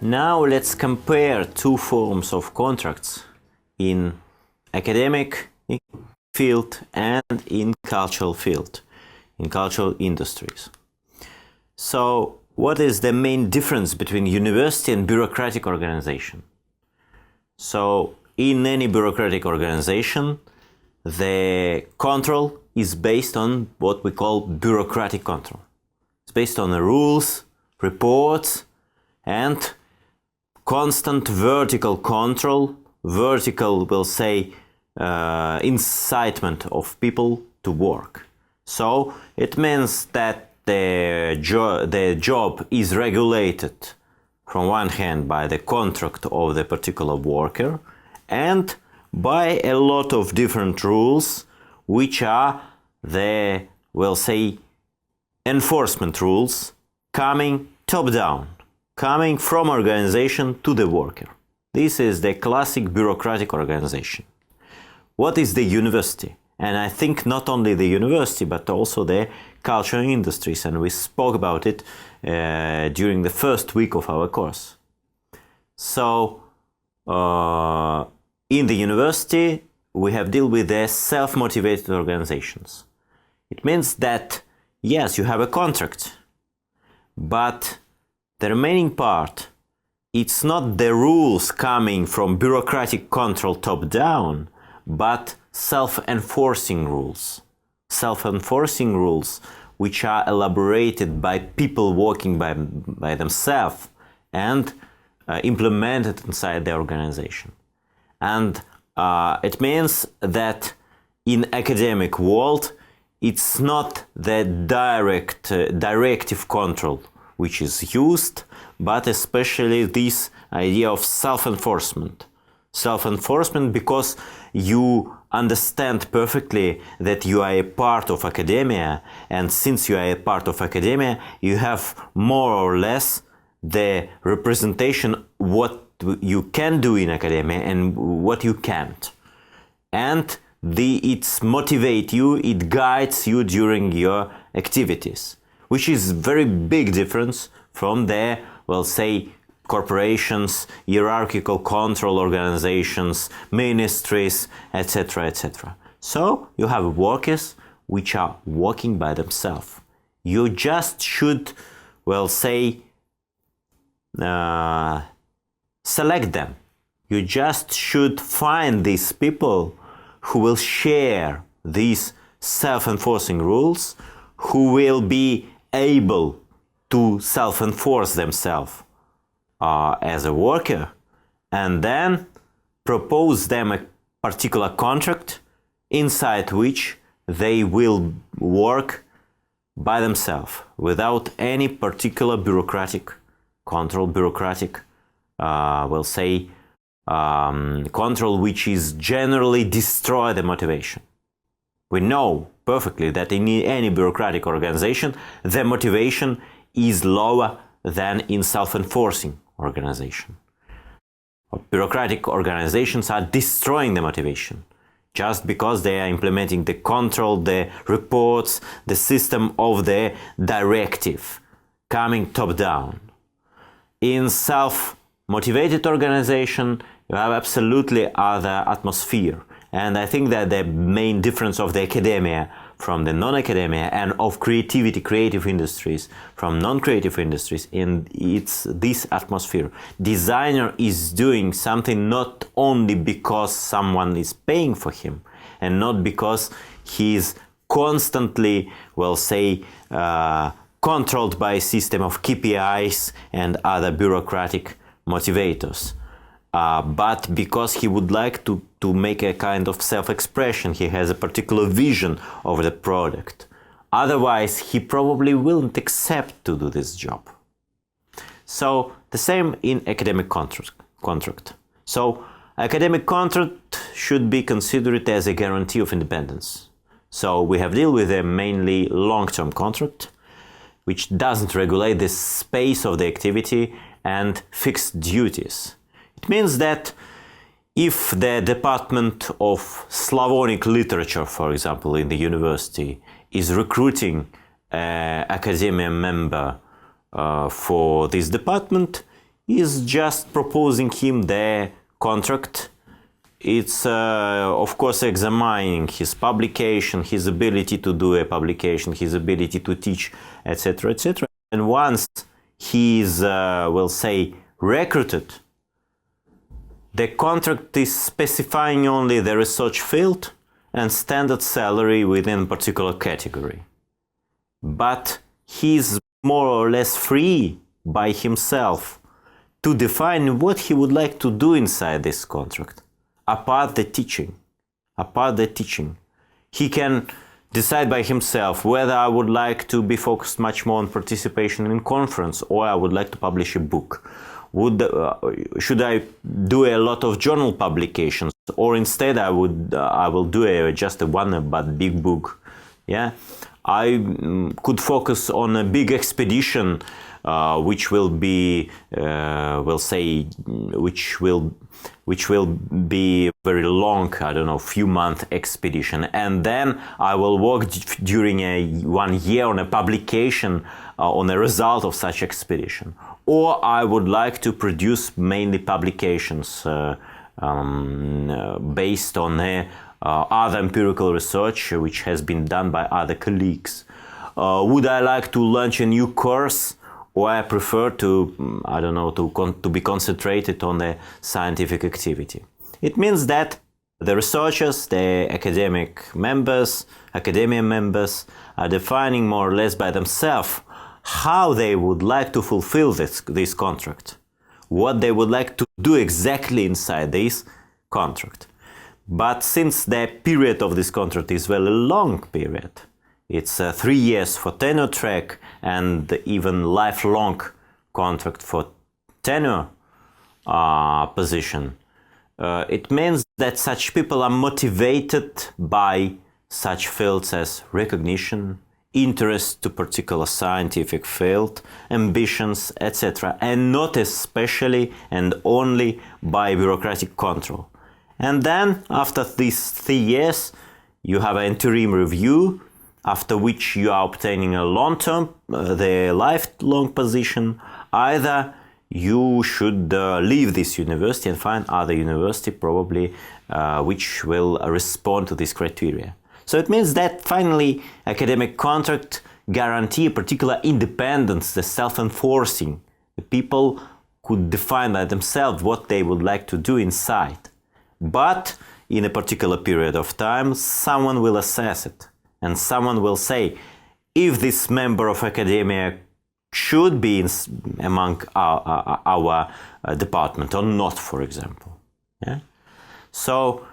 Now let's compare two forms of contracts in academic field and in cultural field, in cultural industries. So what is the main difference between university and bureaucratic organization? So in any bureaucratic organization, the control is based on what we call bureaucratic control. It's based on the rules, reports, and constant vertical control, vertical will say incitement of people to work. So it means that the job is regulated from one hand by the contract of the particular worker and by a lot of different rules, which are the, we'll say, enforcement rules coming top down, coming from organization to the worker. This is the classic bureaucratic organization. What is the university? And I think not only the university, but also the cultural industries, and we spoke about it during the first week of our course. So, in the university, we have dealt with the self-motivated organizations. It means that, yes, you have a contract, but the remaining part, it's not the rules coming from bureaucratic control top-down, but self-enforcing rules. Self-enforcing rules which are elaborated by people working by themselves and implemented inside the organization. And it means that in academic world, it's not the directive control which is used, but especially this idea of self-enforcement. Self-enforcement because you understand perfectly that you are a part of academia, and since you are a part of academia, you have more or less the representation what you can do in academia and what you can't. And it motivates you, it guides you during your activities, which is very big difference from the, well, say, corporations, hierarchical control organizations, ministries, etc., etc. So you have workers which are working by themselves. You just should, well, say, select them. You just should find these people who will share these self-enforcing rules, who will be able to self-enforce themselves as a worker, and then propose them a particular contract inside which they will work by themselves without any particular bureaucratic control, we'll say, control which is generally destroy the motivation. We know perfectly that in any bureaucratic organization, the motivation is lower than in self-enforcing organization. Bureaucratic organizations are destroying the motivation just because they are implementing the control, the reports, the system of the directive coming top down. In self-motivated organization, you have absolutely other atmosphere. And I think that the main difference of the academia from the non-academia and of creativity, creative industries from non-creative industries, and it's this atmosphere. Designer is doing something not only because someone is paying for him and not because he is constantly, well, say, controlled by a system of KPIs and other bureaucratic motivators. But because he would like to make a kind of self-expression, he has a particular vision of the product. Otherwise, he probably wouldn't accept to do this job. So the same in academic contract. So academic contract should be considered as a guarantee of independence. So we have dealt with a mainly long-term contract, which doesn't regulate the space of the activity and fixed duties. It means that if the Department of Slavonic Literature, for example, in the university, is recruiting an academia member for this department, is just proposing him the contract. It's, of course, examining his publication, his ability to do a publication, his ability to teach, etc., etc. And once he is, we'll say, recruited, the contract is specifying only the research field and standard salary within a particular category. But he is more or less free by himself to define what he would like to do inside this contract. Apart the teaching, he can decide by himself whether I would like to be focused much more on participation in conference, or I would like to publish a book. Should I do a lot of journal publications, or instead I will do just a one but big book. Yeah, I could focus on a big expedition, which will be, we'll say, which will be very long, I don't know, few month expedition, and then I will work during 1 year on a publication on the result of such expedition. Or I would like to produce mainly publications based on other empirical research which has been done by other colleagues. Would I like to launch a new course? Or I prefer to, I don't know, to be concentrated on the scientific activity. It means that the researchers, the academia members, are defining more or less by themselves how they would like to fulfill this contract, what they would like to do exactly inside this contract. But since the period of this contract is very long period, it's 3 years for tenure track and even lifelong contract for tenure position. It means that such people are motivated by such fields as recognition, interest to particular scientific field, ambitions, etc., and not especially and only by bureaucratic control. And then, after these 3 years, you have an interim review, after which you are obtaining a long-term, the lifelong position. Either you should leave this university and find other university, probably, which will respond to this criteria. So it means that finally academic contract guarantee a particular independence, the self-enforcing. The people could define by themselves what they would like to do inside. But in a particular period of time, someone will assess it. And someone will say, if this member of academia should be among our department or not, for example. Yeah? So,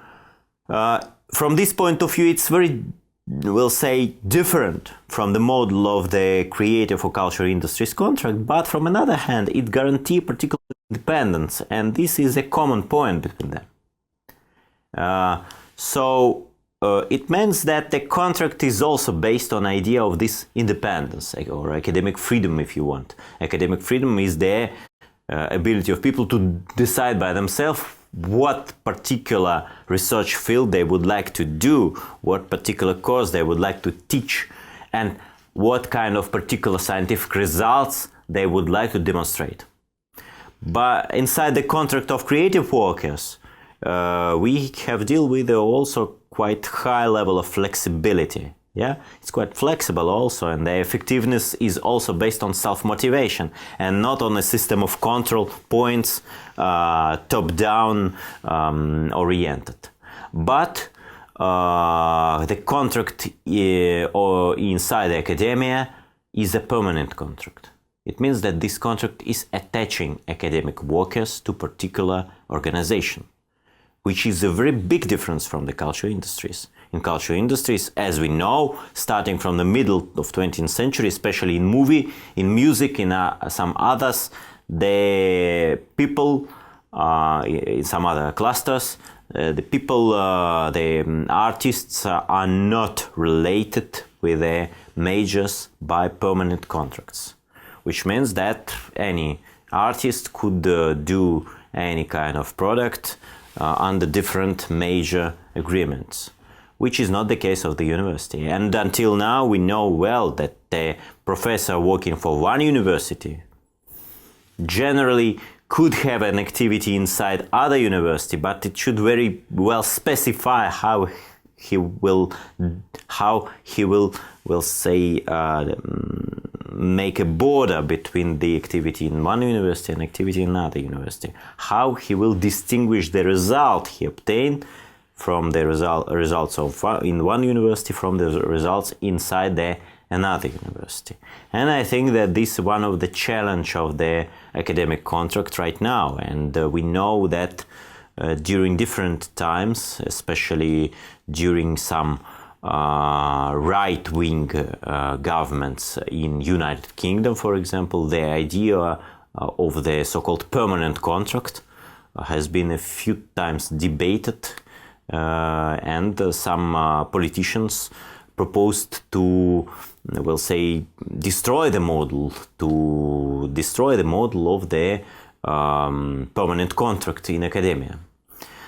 from this point of view, it's very, we'll say, different from the model of the creative or cultural industries contract, but from another hand, it guarantees particular independence, and this is a common point between them. It means that the contract is also based on idea of this independence, or academic freedom, if you want. Academic freedom is the ability of people to decide by themselves what particular research field they would like to do, what particular course they would like to teach, and what kind of particular scientific results they would like to demonstrate. But inside the contract of creative workers, we have deal with also quite high level of flexibility. Yeah, it's quite flexible also, and the effectiveness is also based on self-motivation and not on a system of control points, top-down oriented. But the contract or inside academia is a permanent contract. It means that this contract is attaching academic workers to particular organization, which is a very big difference from the cultural industries. In cultural industries, as we know, starting from the middle of 20th century, especially in movie, in music, in some others, the people, in some other clusters, the people, the artists are not related with the majors by permanent contracts, which means that any artist could do any kind of product under different major agreements, which is not the case of the university. And until now, we know well that the professor working for one university generally could have an activity inside other university, but it should very well specify how he will say make a border between the activity in one university and activity in another university. How he will distinguish the result he obtained from the results of in one university from the results inside another university. And I think that this is one of the challenge of the academic contract right now. And we know that during different times, especially during some right-wing governments in United Kingdom, for example, the idea of the so-called permanent contract has been a few times debated, and some politicians proposed to, we'll say, destroy the model of the permanent contract in academia.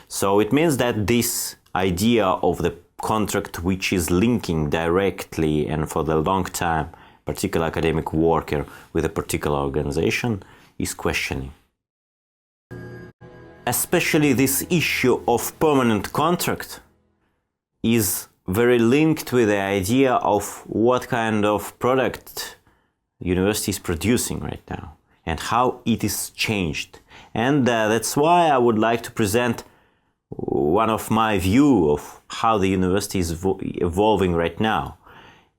So it means that this idea of the contract, which is linking directly and for the long time particular academic worker with a particular organization, is questioning. Especially this issue of permanent contract is very linked with the idea of what kind of product university is producing right now and how it is changed. And that's why I would like to present one of my view of how the university is evolving right now.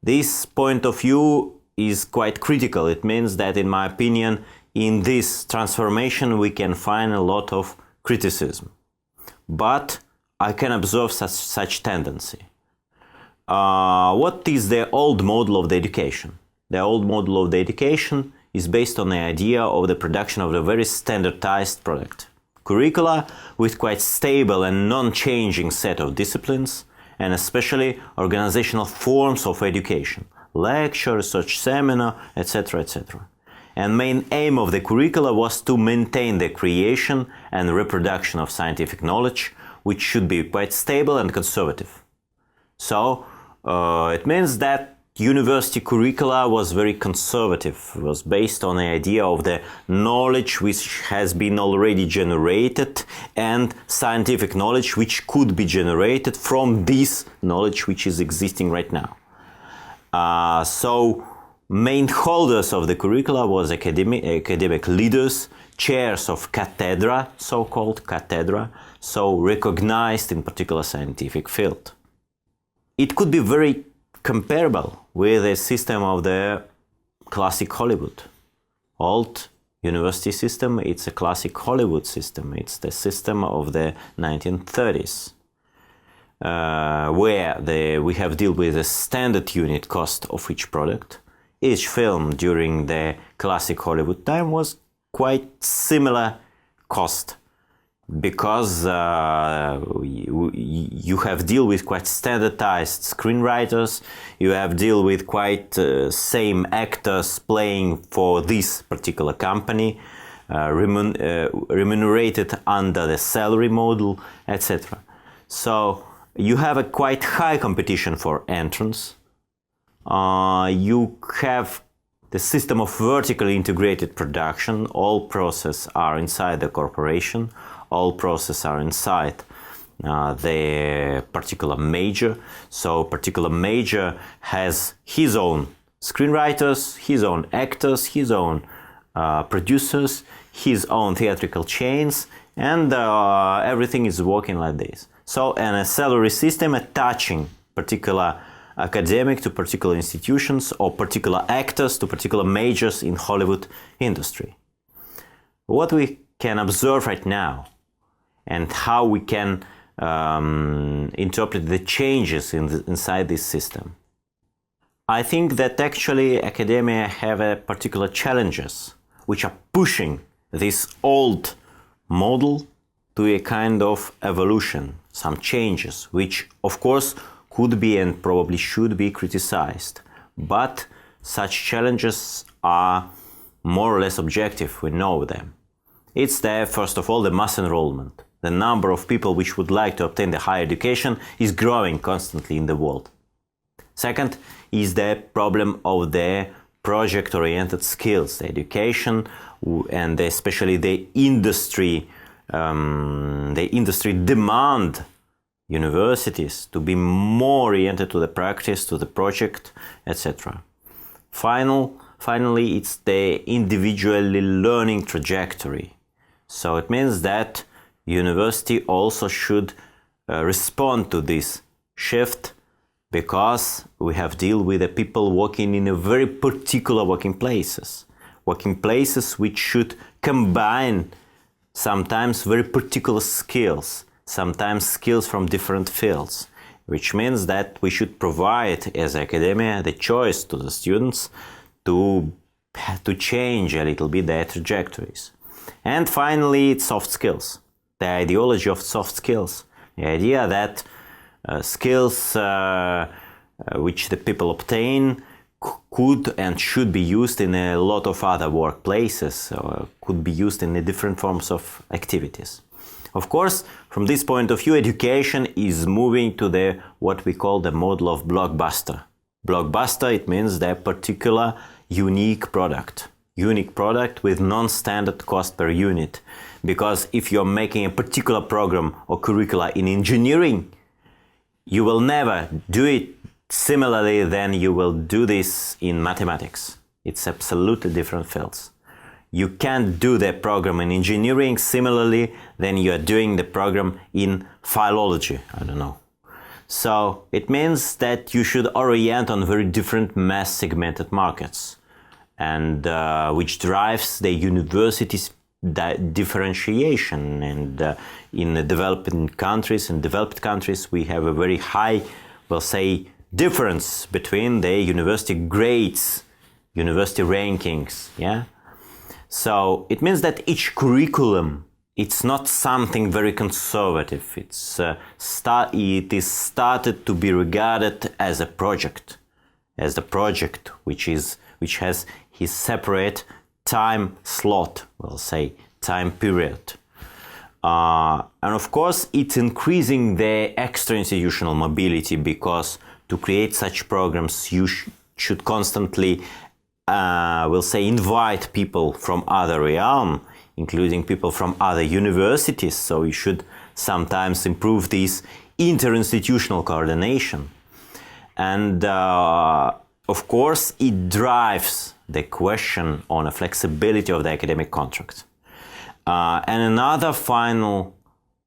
This point of view is quite critical. It means that, in my opinion, in this transformation we can find a lot of criticism. But I can observe such tendency. What is the old model of the education? The old model of the education is based on the idea of the production of a very standardized product. Curricula with quite stable and non-changing set of disciplines, and especially organizational forms of education, lecture, research seminar, etc., etc. And main aim of the curricula was to maintain the creation and reproduction of scientific knowledge, which should be quite stable and conservative. So it means that university curricula was very conservative, was based on the idea of the knowledge which has been already generated and scientific knowledge which could be generated from this knowledge which is existing right now. So main holders of the curricula was academic leaders, chairs of cathedra, so-called cathedra, so recognized in particular scientific field. It could be very comparable with the system of the classic Hollywood. Old university system, it's a classic Hollywood system. It's the system of the 1930s, where we have dealt with the standard unit cost of each product. Each film during the classic Hollywood time was quite similar cost, because you have deal with quite standardized screenwriters, you have deal with quite same actors playing for this particular company, remunerated under the salary model, etc. So you have a quite high competition for entrance. You have the system of vertically integrated production. All processes are inside the corporation. All processes are inside the particular major. So particular major has his own screenwriters, his own actors, his own producers, his own theatrical chains, and everything is working like this. So, and a salary system attaching particular academic to particular institutions or particular actors to particular majors in Hollywood industry. What we can observe right now and how we can interpret the changes inside this system. I think that actually academia have a particular challenges which are pushing this old model to a kind of evolution, some changes, which of course could be and probably should be criticized. But such challenges are more or less objective, we know them. It's there, first of all, the mass enrollment. The number of people which would like to obtain the higher education is growing constantly in the world. Second is the problem of the project-oriented skills. The education and especially the industry demand universities to be more oriented to the practice, to the project, etc. Finally, it's the individually learning trajectory. So it means that university also should respond to this shift, because we have deal with the people working in a very particular working places which should combine sometimes very particular skills, sometimes skills from different fields, which means that we should provide as academia the choice to the students to change a little bit their trajectories. And finally, it's soft skills, the ideology of soft skills, the idea that skills which the people obtain could and should be used in a lot of other workplaces, or could be used in different forms of activities. Of course, from this point of view, education is moving to the what we call the model of blockbuster. Blockbuster, it means the particular unique product with non-standard cost per unit. Because if you're making a particular program or curricula in engineering, you will never do it similarly than you will do this in mathematics. It's absolutely different fields. You can't do the program in engineering similarly than you are doing the program in philology, I don't know. So it means that you should orient on very different mass segmented markets, and which drives the university's differentiation. And in the developed countries, we have a very high, we'll say, difference between the university grades, university rankings. Yeah. So it means that each curriculum, it's not something very conservative. It is started to be regarded as a project, which has his separate time slot, we'll say, time period. And of course, it's increasing the extra-institutional mobility, because to create such programs, you should constantly, we'll say, invite people from other realm, including people from other universities. So you should sometimes improve this interinstitutional coordination. And of course, it drives the question on a flexibility of the academic contract. And another final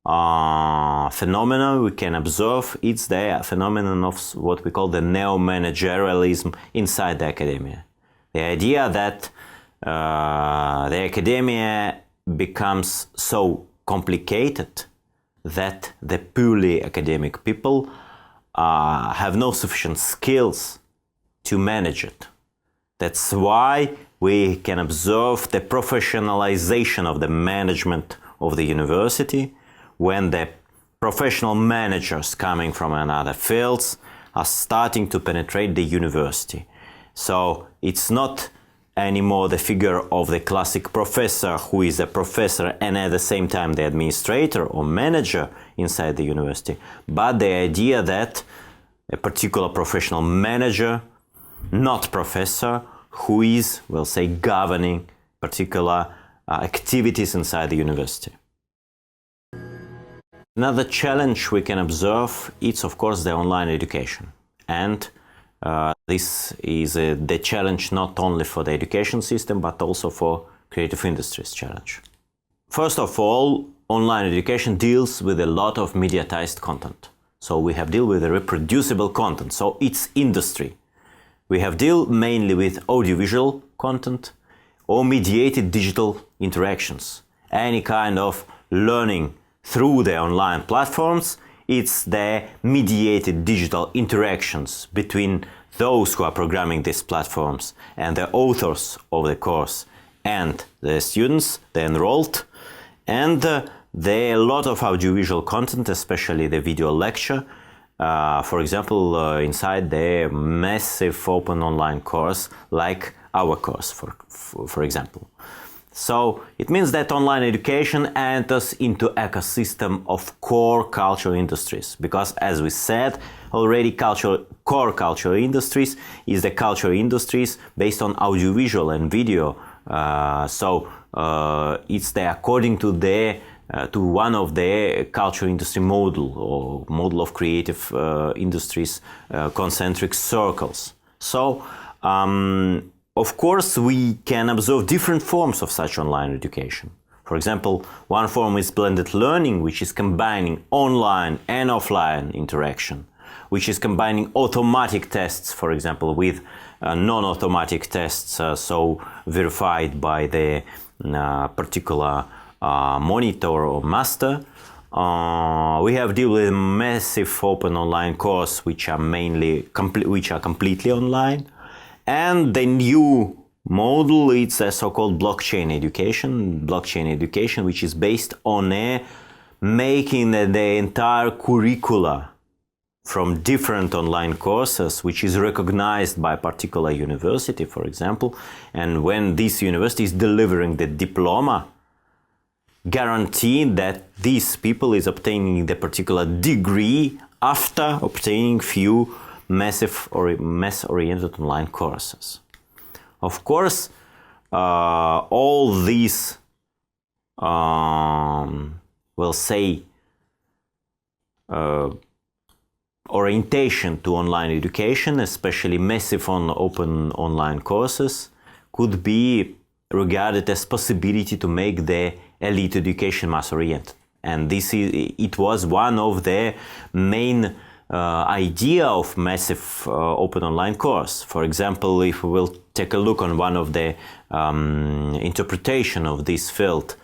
phenomenon we can observe, it's the phenomenon of what we call the neo-managerialism inside the academia. The idea that the academia becomes so complicated that the purely academic people have no sufficient skills to manage it. That's why we can observe the professionalization of the management of the university, when the professional managers coming from another fields are starting to penetrate the university. So it's not anymore the figure of the classic professor who is a professor and at the same time the administrator or manager inside the university, but the idea that a particular professional manager, not professor, who is, we'll say, governing particular activities inside the university. Another challenge we can observe is, of course, the online education. And this is the challenge not only for the education system, but also for creative industries challenge. First of all, online education deals with a lot of mediatized content. So we have deal with the reproducible content, so it's industry. We have deal mainly with audiovisual content or mediated digital interactions. Any kind of learning through the online platforms, it's the mediated digital interactions between those who are programming these platforms and the authors of the course and the students, the enrolled, and there are a lot of audiovisual content, especially the video lecture. For example, inside the massive open online course, like our course, for example. So it means that online education enters into ecosystem of core cultural industries, because, as we said, already core cultural industries is the cultural industries based on audiovisual and video. It's according to to one of the cultural industry model or model of creative industries concentric circles. So of course we can observe different forms of such online education. For example, one form is blended learning, which is combining online and offline interaction, which is combining automatic tests, for example, with non-automatic tests, so verified by the particular monitor or master. We have deal with massive open online courses, which are completely online, and the new model, it's a so-called blockchain education, which is based on making the entire curricula from different online courses, which is recognized by a particular university, for example. And when this university is delivering the diploma, guaranteeing that these people is obtaining the particular degree after obtaining few massive or mass-oriented online courses. Of course, all these, we'll say, orientation to online education, especially massive open online courses, could be regarded as possibility to make the elite education mass-oriented. And it was one of the main idea of massive open online course. For example, if we will take a look on one of the interpretation of this field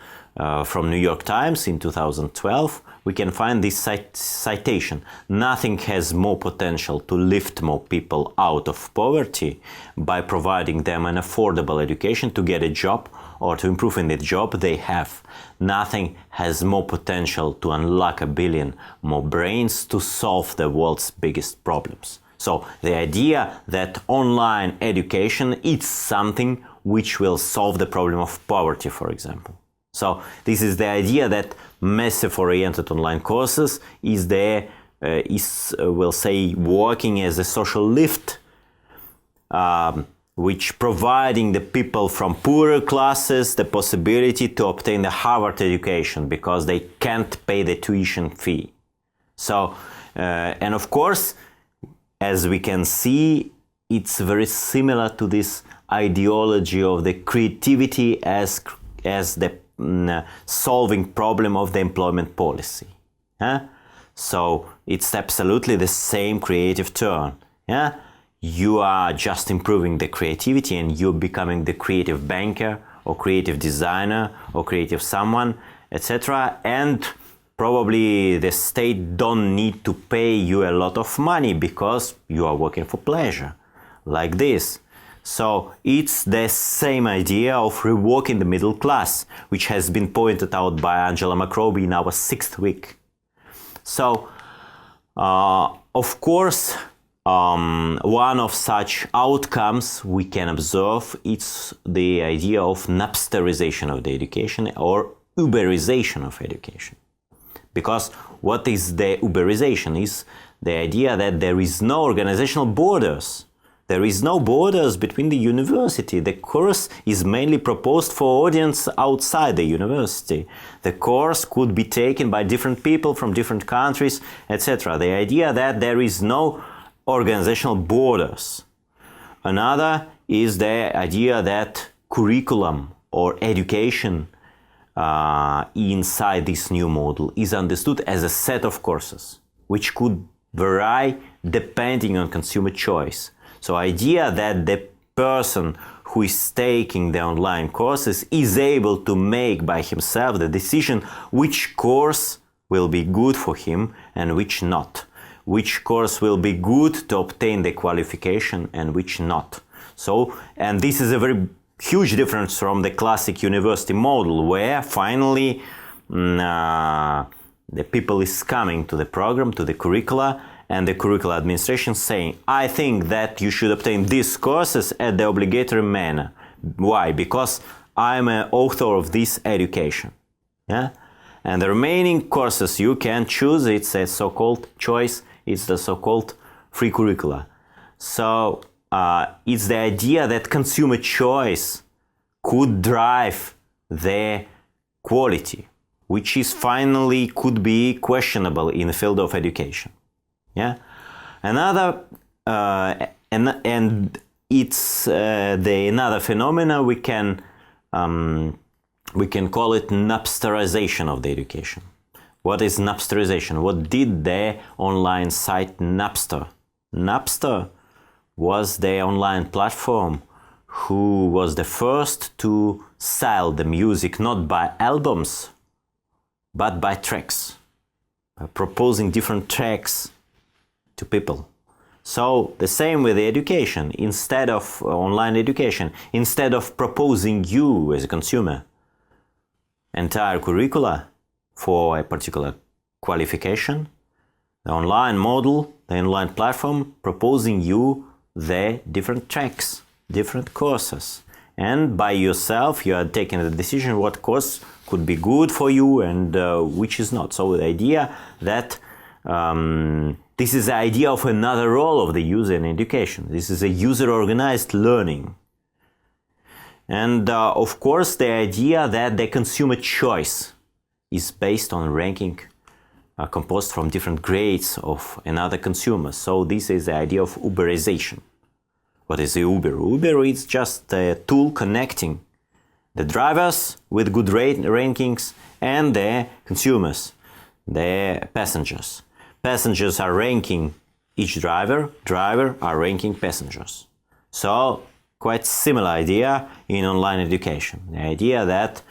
from New York Times in 2012, we can find this citation: "Nothing has more potential to lift more people out of poverty by providing them an affordable education to get a job or to improve in the job they have. Nothing has more potential to unlock a billion more brains to solve the world's biggest problems." So the idea that online education is something which will solve the problem of poverty, for example. So this is the idea that massive oriented online courses is we'll say, working as a social lift, which providing the people from poorer classes the possibility to obtain the Harvard education because they can't pay the tuition fee. So, and of course, as we can see, it's very similar to this ideology of the creativity as the solving problem of the employment policy. So it's absolutely the same creative turn. You are just improving the creativity and you're becoming the creative banker or creative designer or creative someone, etc. And probably the state don't need to pay you a lot of money because you are working for pleasure, like this. So it's the same idea of reworking the middle class, which has been pointed out by Angela McRobbie in our 6th week. So, of course, one of such outcomes we can observe, it's the idea of Napsterization of the education or Uberization of education. Because what is the Uberization? Is the idea that there is no organizational borders. There is no borders between the university. The course is mainly proposed for audience outside the university. The course could be taken by different people from different countries, etc. The idea that there is no organizational borders. Another is the idea that curriculum or education inside this new model is understood as a set of courses, which could vary depending on consumer choice. So idea that the person who is taking the online courses is able to make by himself the decision which course will be good for him and which not. Which course will be good to obtain the qualification and which not. So, and this is a very huge difference from the classic university model where finally the people is coming to the program, to the curricula, and the curricular administration saying, I think that you should obtain these courses at the obligatory manner. Why? Because I'm an author of this education. And the remaining courses you can choose, it's a so-called choice, it's the so-called free curricula. So it's the idea that consumer choice could drive the quality, which is finally could be questionable in the field of education. Yeah, another and it's the another phenomena we can call it Napsterization of the education. What is Napsterization? What did the online site Napster? Napster was the online platform who was the first to sell the music not by albums but by tracks, by proposing different tracks to people. So the same with the education. Instead of online education, instead of proposing you as a consumer entire curricula for a particular qualification, the online model, the online platform proposing you the different tracks, different courses, and by yourself you are taking the decision what course could be good for you and which is not. So the idea that this is the idea of another role of the user in education. This is a user-organized learning. And of course the idea that the consumer choice is based on ranking composed from different grades of another consumer. So this is the idea of Uberization. What is the Uber? Uber is just a tool connecting the drivers with good rankings and the consumers, the passengers. Passengers are ranking each driver, driver are ranking passengers. So quite similar idea in online education. The idea that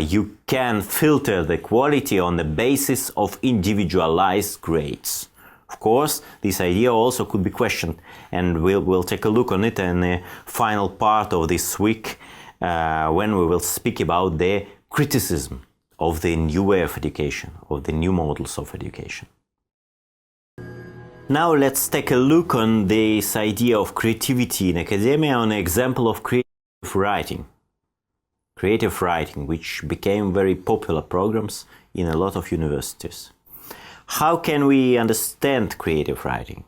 you can filter the quality on the basis of individualized grades. Of course, this idea also could be questioned, and we'll take a look on it in the final part of this week when we will speak about the criticism of the new way of education, of the new models of education. Now let's take a look on this idea of creativity in academia on an example of creative writing. Creative writing, which became very popular programs in a lot of universities. How can we understand creative writing?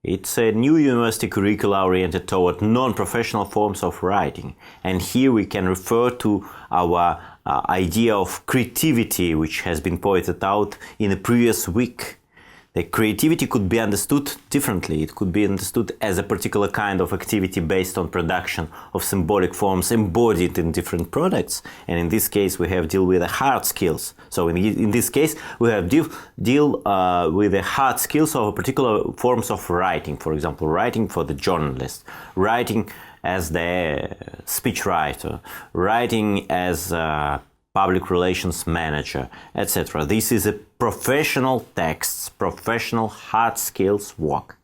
It's a new university curricula oriented toward non-professional forms of writing. And here we can refer to our idea of creativity, which has been pointed out in the previous week. The creativity could be understood differently. It could be understood as a particular kind of activity based on production of symbolic forms embodied in different products. And in this case, we have deal with the hard skills. So in this case, we have deal with the hard skills of particular forms of writing. For example, writing for the journalist, writing as the speechwriter, writing as public relations manager, etc. This is a professional texts, professional hard skills work.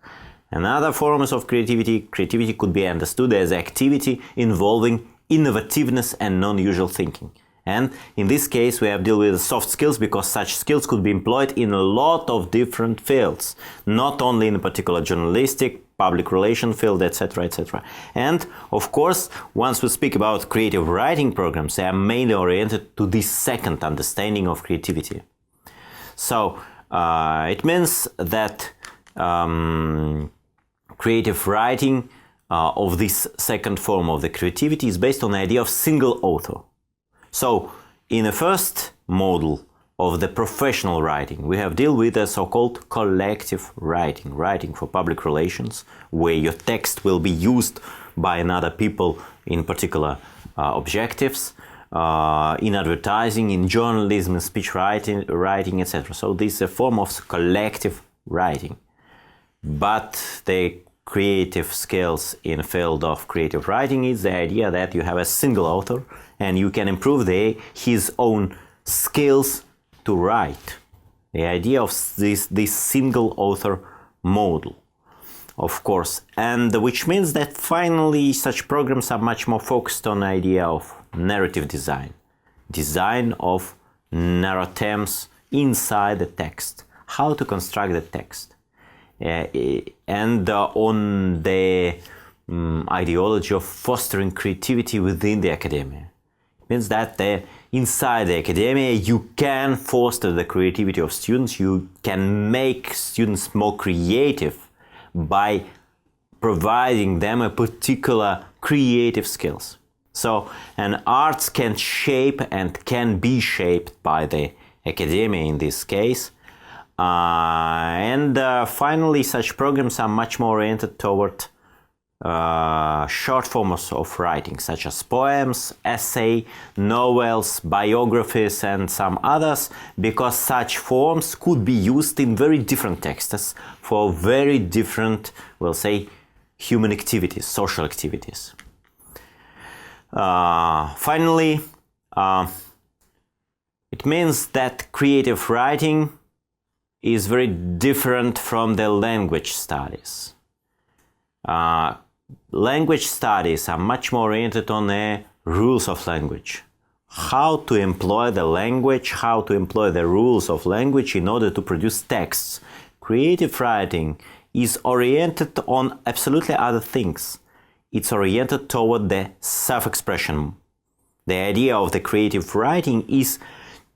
Another forms of creativity could be understood as activity involving innovativeness and non-usual thinking. And in this case, we have deal with soft skills because such skills could be employed in a lot of different fields, not only in a particular journalistic, public relation field, etc., etc. And of course, once we speak about creative writing programs, they are mainly oriented to this second understanding of creativity. So it means that creative writing of this second form of the creativity is based on the idea of single author. So in the first model of the professional writing, we have deal with a so-called collective writing, writing for public relations, where your text will be used by another people in particular objectives, in advertising, in journalism, in speech writing, etc. So this is a form of collective writing. But the creative skills in the field of creative writing is the idea that you have a single author and you can improve his own skills to write. The idea of this single author model, of course, and which means that finally such programs are much more focused on the idea of narrative design of narratives inside the text, how to construct the text, and on the ideology of fostering creativity within the academia. It means that inside the academia you can foster the creativity of students, you can make students more creative by providing them a particular creative skills. So, and arts can shape and can be shaped by the academia in this case. Finally, such programs are much more oriented toward short forms of writing, such as poems, essay, novels, biographies, and some others, because such forms could be used in very different texts for very different, we'll say, human activities, social activities. Finally, it means that creative writing is very different from the language studies. Language studies are much more oriented on the rules of language. How to employ the language, how to employ the rules of language in order to produce texts. Creative writing is oriented on absolutely other things. It's oriented toward the self-expression. The idea of the creative writing is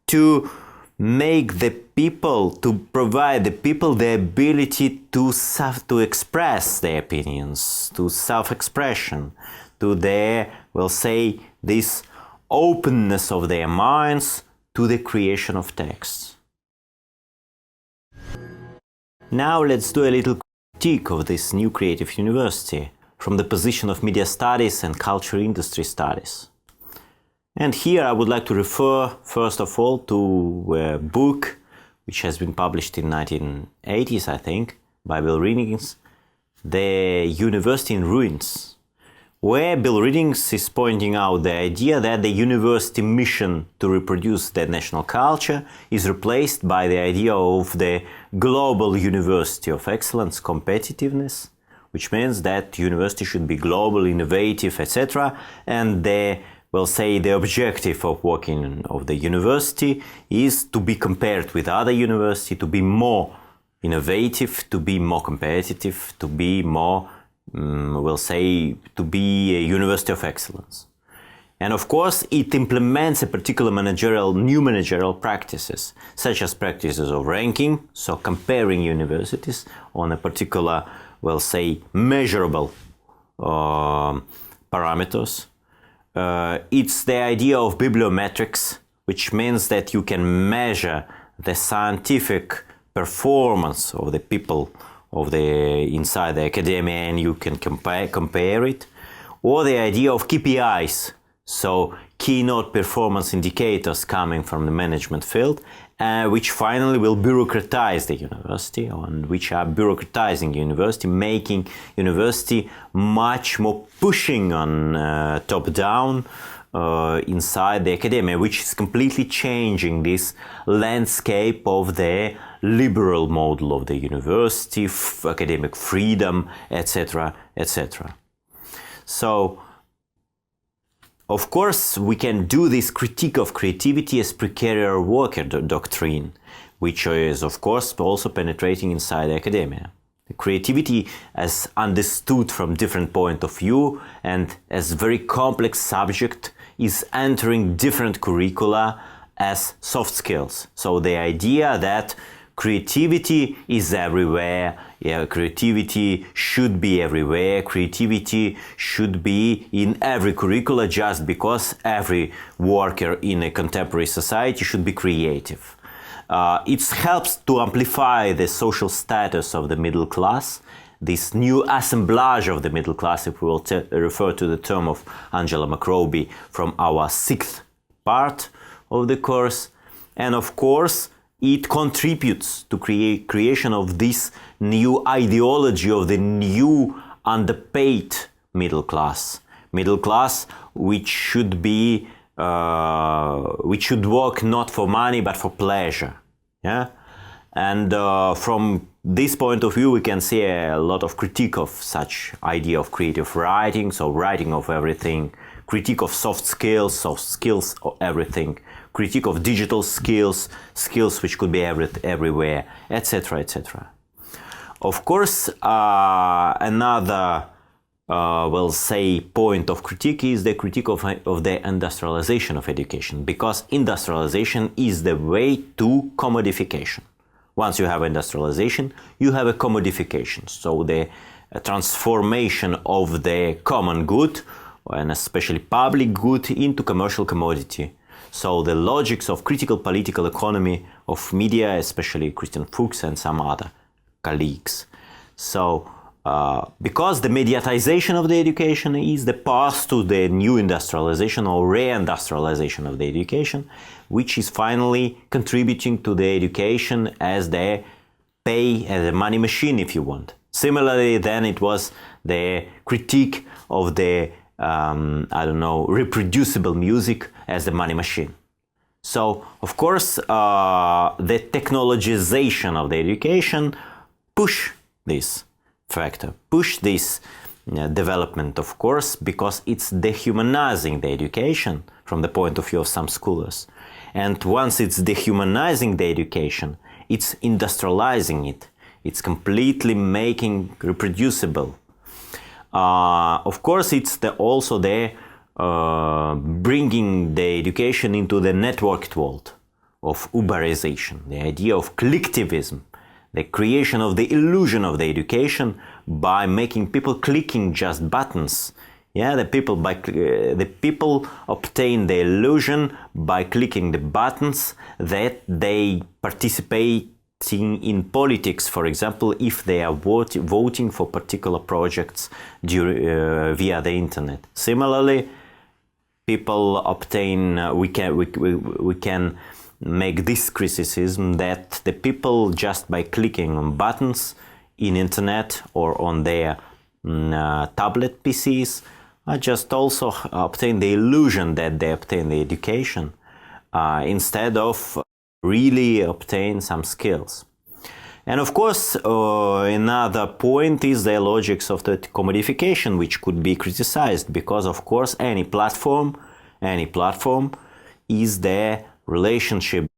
to make the people, to provide the people the ability to express their opinions, to self-expression, to their, we'll say, this openness of their minds to the creation of texts. Now let's do a little critique of this new creative university from the position of media studies and culture industry studies. And here I would like to refer, first of all, to a book which has been published in 1980s, I think, by Bill Riddings, The University in Ruins, where Bill Riddings is pointing out the idea that the university mission to reproduce the national culture is replaced by the idea of the global university of excellence, competitiveness, which means that university should be global, innovative, etc. And we'll say the objective of working of the university is to be compared with other universities, to be more innovative, to be more competitive, to be more, we'll say, to be a university of excellence. And of course, it implements a particular new managerial practices, such as practices of ranking, so comparing universities on a particular, we'll say, measurable parameters. It's the idea of bibliometrics, which means that you can measure the scientific performance of the people inside the academia, and you can compare it. Or the idea of KPIs, so keynote performance indicators coming from the management field, which finally will bureaucratize the university, and which are bureaucratizing university, making university much more pushing on top-down inside the academia, which is completely changing this landscape of the liberal model of the university, academic freedom, etc., etc. So, of course, we can do this critique of creativity as precarious worker doctrine, which is, of course, also penetrating inside academia. Creativity, as understood from different point of view and as very complex subject, is entering different curricula as soft skills. So the idea that creativity is everywhere, creativity should be everywhere, creativity should be in every curricula just because every worker in a contemporary society should be creative. It helps to amplify the social status of the middle class, this new assemblage of the middle class, if we will refer to the term of Angela McRobbie from our 6th part of the course. And of course, it contributes to creation of this new ideology of the new underpaid middle class which should be which should work not for money but for pleasure. Yeah, and from this point of view, we can see a lot of critique of such idea of creative writing, so writing of everything, critique of soft skills of everything, critique of digital skills which could be everywhere, etc., etc. Of course, another, we'll say, point of critique is the critique of the industrialization of education, because industrialization is the way to commodification. once you have industrialization, you have a commodification. So the transformation of the common good, and especially public good, into commercial commodity. So the logics of critical political economy of media, especially Christian Fuchs and some other colleagues. So because the mediatization of the education is the path to the new industrialization or reindustrialization of the education, which is finally contributing to the education as the pay, as a money machine, if you want. Similarly, then it was the critique of the, reproducible music as the money machine. So, of course, the technologization of the education push this factor, push this development, of course, because it's dehumanizing the education from the point of view of some scholars. And once it's dehumanizing the education, it's industrializing it. It's completely making reproducible. Of course, it's also bringing the education into the networked world of Uberization, the idea of collectivism, the creation of the illusion of the education by making people clicking just buttons. Yeah, the people obtain the illusion by clicking the buttons that they participate in politics, for example, if they are voting for particular projects via the internet. Similarly, people obtain, we can make this criticism that the people, just by clicking on buttons in internet or on their tablet PCs, just also obtain the illusion that they obtain the education instead of really obtain some skills. And of course, another point is the logics of the commodification, which could be criticized because, of course, any platform is the relationship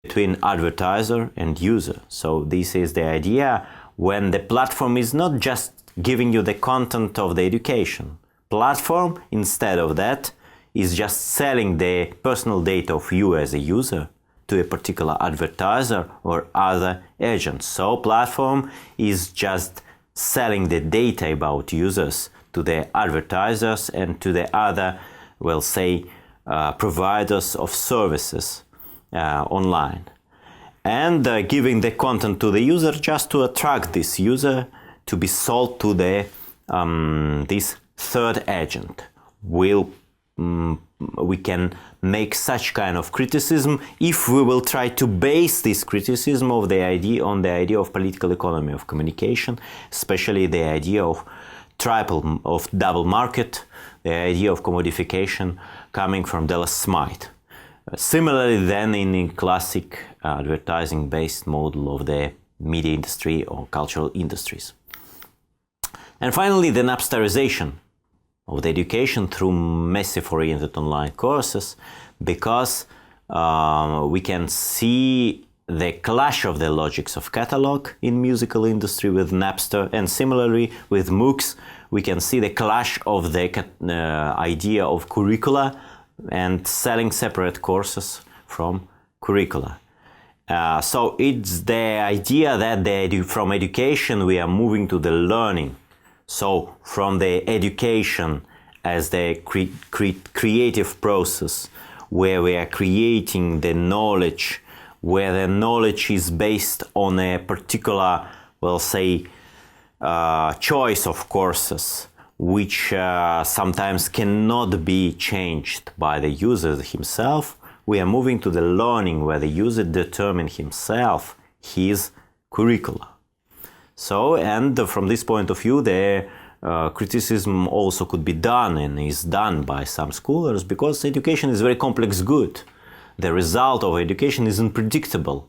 between advertiser and user. So this is the idea when the platform is not just giving you the content of the education. Platform, instead of that, is just selling the personal data of you as a user to a particular advertiser or other agent. So platform is just selling the data about users to the advertisers and to the other, we'll say, providers of services online. And giving the content to the user just to attract this user to be sold to the this third agent. We can make such kind of criticism if we will try to base this criticism of the idea on the idea of political economy of communication, especially the idea of double market, the idea of commodification coming from Dallas Smith. Similarly, then in the classic advertising-based model of the media industry or cultural industries. And finally, the Napsterization of the education through massive oriented online courses, because we can see the clash of the logics of catalog in musical industry with Napster, and similarly with MOOCs, we can see the clash of the idea of curricula and selling separate courses from curricula. So it's the idea that from education we are moving to the learning. So from the education as the creative process where we are creating the knowledge, where the knowledge is based on a particular, we'll say, choice of courses, which sometimes cannot be changed by the user himself, we are moving to the learning where the user determines himself his curricula. So, and from this point of view, the criticism also could be done and is done by some scholars, because education is a very complex good. The result of education is unpredictable,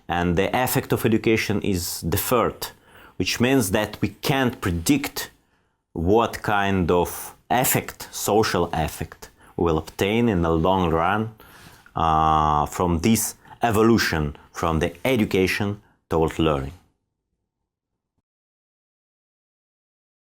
and the effect of education is deferred, which means that we can't predict what kind of effect, social effect, we will obtain in the long run from this evolution from the education toward learning.